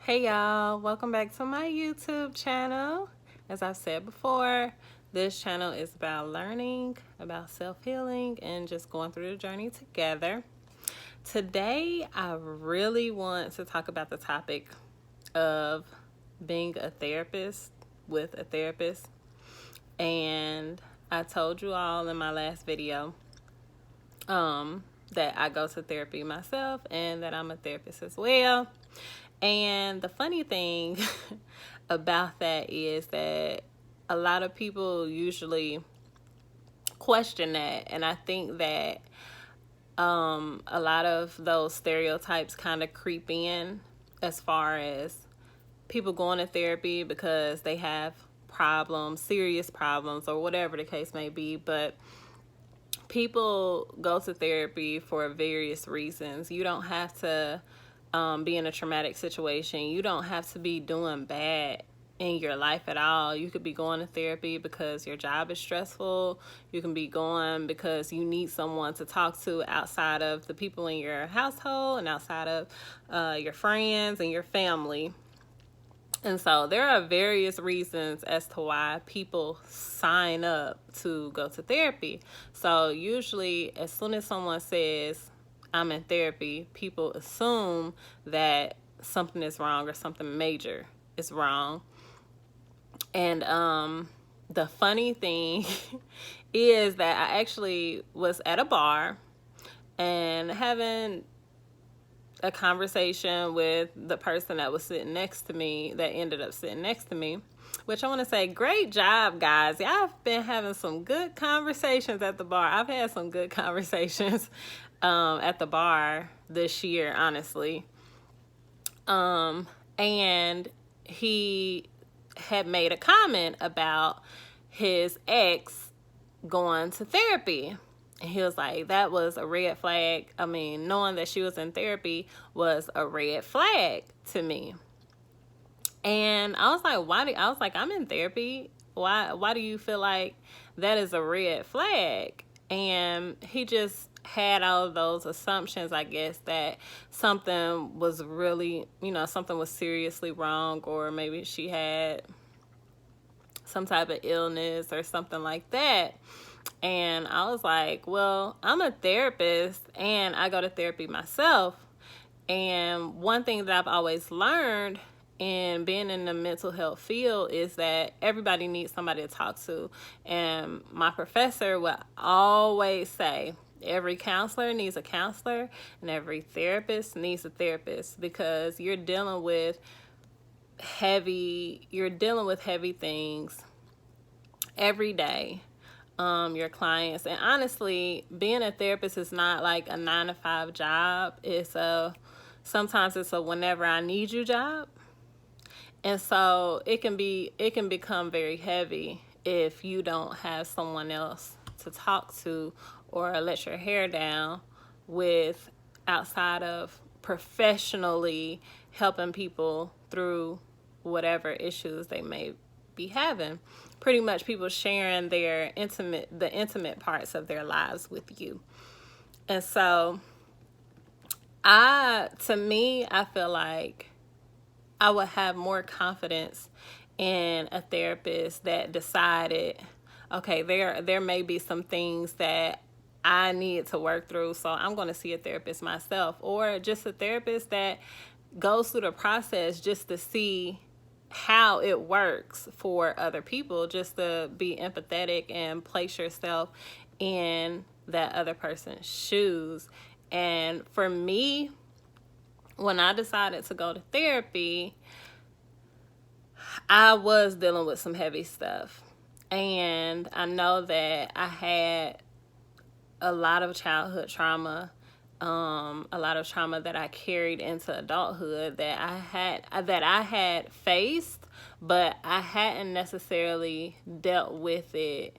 Hey y'all, welcome back to my YouTube channel. As I've said before, this channel is about learning, about self-healing, and just going through the journey together. Today, I really want to talk about the topic of being a therapist with a therapist. And I told you all in my last video that I go to therapy myself and that I'm a therapist as well. And the funny thing about that is that a lot of people usually question that. And I think that a lot of those stereotypes kind of creep in as far as people going to therapy because they have problems, serious problems, or whatever the case may be. But people go to therapy for various reasons. You don't have to be in a traumatic situation. You don't have to be doing bad in your life at all. You could be going to therapy because your job is stressful. You can be going because you need someone to talk to outside of the people in your household and outside of your friends and your family. And so there are various reasons as to why people sign up to go to therapy. So usually as soon as someone says, I'm in therapy, people assume that something is wrong or something major is wrong. And the funny thing is that I actually was at a bar and having a conversation with the person that was sitting next to me, that ended up sitting next to me, which I want to say, great job, guys. Y'all have been having some good conversations at the bar. I've had some good conversations at the bar this year, honestly. And he had made a comment about his ex going to therapy. And he was like, that was a red flag. I mean, knowing that she was in therapy was a red flag to me. And I was like, I'm in therapy. Why do you feel like that is a red flag? And he just had all of those assumptions, I guess, that something was really, something was seriously wrong, or maybe she had some type of illness or something like that. And I was like, well, I'm a therapist and I go to therapy myself. And one thing that I've always learned in being in the mental health field is that everybody needs somebody to talk to. And my professor would always say, every counselor needs a counselor and every therapist needs a therapist, because you're dealing with heavy things every day. Your clients. And honestly, being a therapist is not like a 9-to-5 job. Sometimes it's a whenever I need you job. And so it can become very heavy if you don't have someone else to talk to or let your hair down with, outside of professionally helping people through whatever issues they may be having. Pretty much people sharing the intimate parts of their lives with you. And so I feel like I would have more confidence in a therapist that decided, okay, there may be some things that I need to work through, so I'm going to see a therapist myself, or just a therapist that goes through the process just to see how it works for other people, just to be empathetic and place yourself in that other person's shoes. And for me, when I decided to go to therapy, I was dealing with some heavy stuff. And I know that I had a lot of childhood trauma, a lot of trauma that I carried into adulthood that I had faced, but I hadn't necessarily dealt with it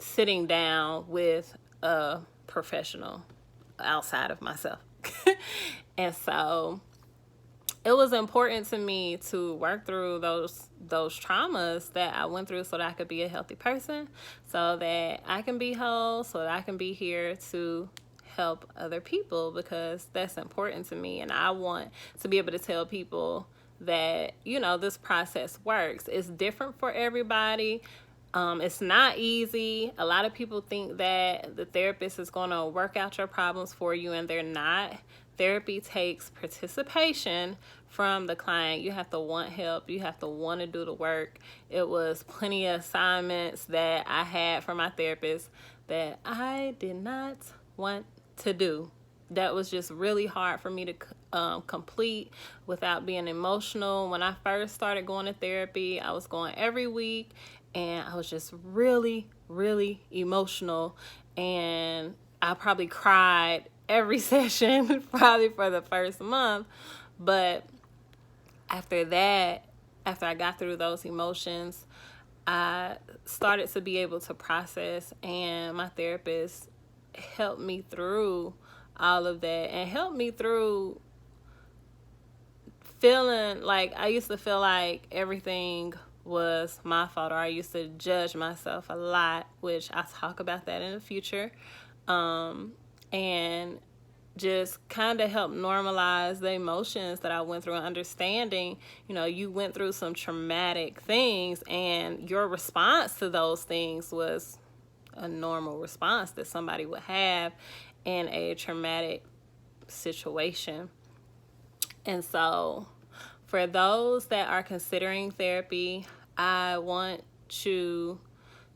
sitting down with a professional outside of myself. And so it was important to me to work through those traumas that I went through so that I could be a healthy person, so that I can be whole, so that I can be here to help other people because that's important to me. And I want to be able to tell people that, you know, this process works. It's different for everybody. It's not easy. A lot of people think that the therapist is going to work out your problems for you, and they're not. Therapy takes participation from the client. You have to want help. You have to want to do the work. It was plenty of assignments that I had from my therapist that I did not want to do. That was just really hard for me to complete without being emotional. When I first started going to therapy, I was going every week, and I was just really, really emotional. And I probably cried every session, probably for the first month. But after that, after I got through those emotions, I started to be able to process, and my therapist helped me through all of that and helped me through feeling like I used to feel like everything was my fault, or I used to judge myself a lot, which I'll talk about that in the future. And just kind of help normalize the emotions that I went through, and understanding, you know, you went through some traumatic things, and your response to those things was a normal response that somebody would have in a traumatic situation. And so for those that are considering therapy, I want you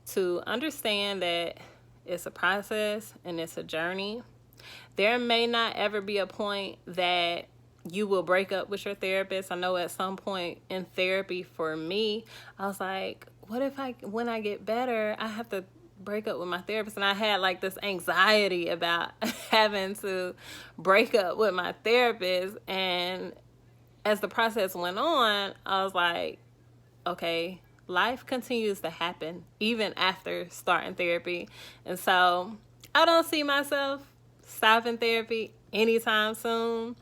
to understand that it's a process and it's a journey. There may not ever be a point that you will break up with your therapist. I know at some point in therapy for me, I was like, what if when I get better, I have to break up with my therapist? And I had like this anxiety about having to break up with my therapist. And as the process went on, I was like, okay, life continues to happen even after starting therapy. And so I don't see myself stopping therapy anytime soon.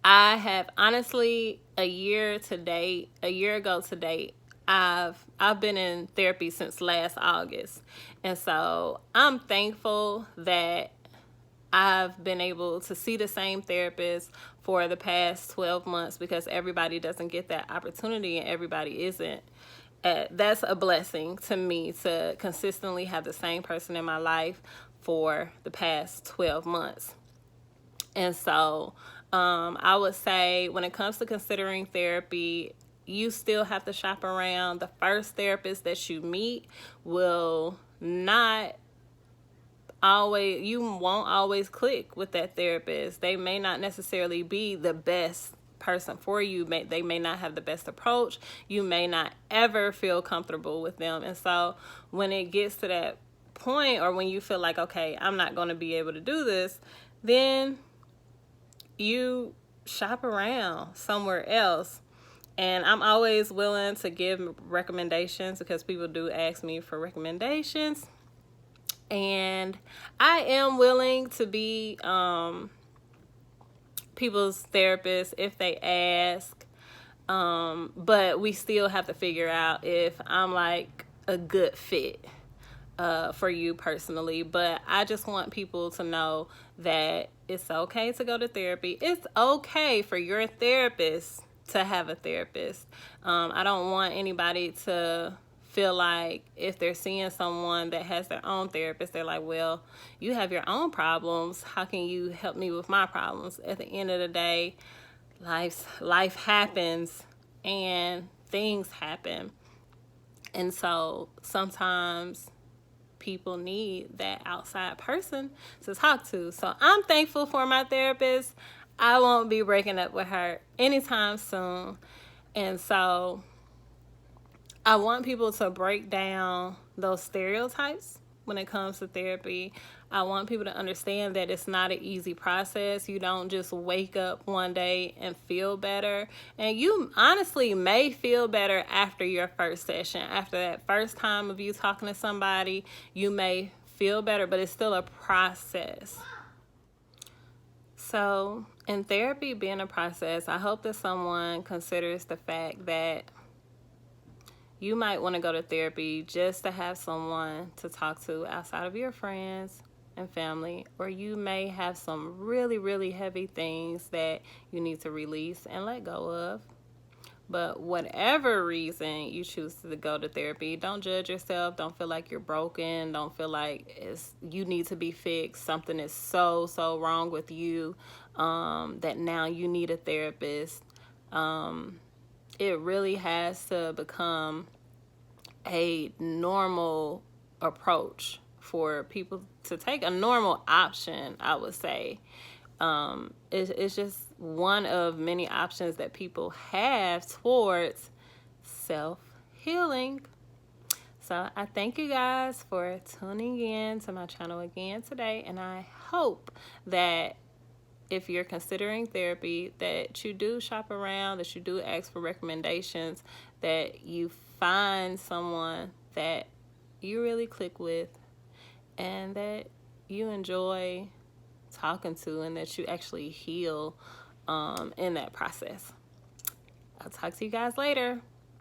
I have honestly, a year ago to date, I've been in therapy since last August. And so I'm thankful that I've been able to see the same therapist for the past 12 months, because everybody doesn't get that opportunity and everybody isn't. That's a blessing to me to consistently have the same person in my life for the past 12 months. And so I would say when it comes to considering therapy, you still have to shop around. The first therapist that you meet will not always, you won't always click with that therapist. They may not necessarily be the best person for you. They may not have the best approach. You may not ever feel comfortable with them. And so when it gets to that point, or when you feel like, okay, I'm not going to be able to do this, then you shop around somewhere else. And I'm always willing to give recommendations, because people do ask me for recommendations. And I am willing to be people's therapist if they ask. But we still have to figure out if I'm like a good fit for you personally. But I just want people to know that it's okay to go to therapy. It's okay for your therapist to have a therapist. I don't want anybody to feel like if they're seeing someone that has their own therapist, they're like, well, you have your own problems. How can you help me with my problems? At the end of the day, life happens and things happen. And so sometimes people need that outside person to talk to. So I'm thankful for my therapist. I won't be breaking up with her anytime soon. And so I want people to break down those stereotypes when it comes to therapy. I want people to understand that it's not an easy process. You don't just wake up one day and feel better. And you honestly may feel better after your first session. After that first time of you talking to somebody, you may feel better, but it's still a process. So in therapy being a process, I hope that someone considers the fact that you might want to go to therapy just to have someone to talk to outside of your friends. and family, or you may have some really, really heavy things that you need to release and let go of. But whatever reason you choose to go to therapy, don't judge yourself. Don't feel like you're broken. Don't feel like you need to be fixed. Something is so wrong with you that now you need a therapist. It really has to become a normal approach for people to take, a normal option, I would say. It's just one of many options that people have towards self-healing. So I thank you guys for tuning in to my channel again today, and I hope that if you're considering therapy, that you do shop around, that you do ask for recommendations, that you find someone that you really click with and that you enjoy talking to, and that you actually heal in that process. I'll talk to you guys later.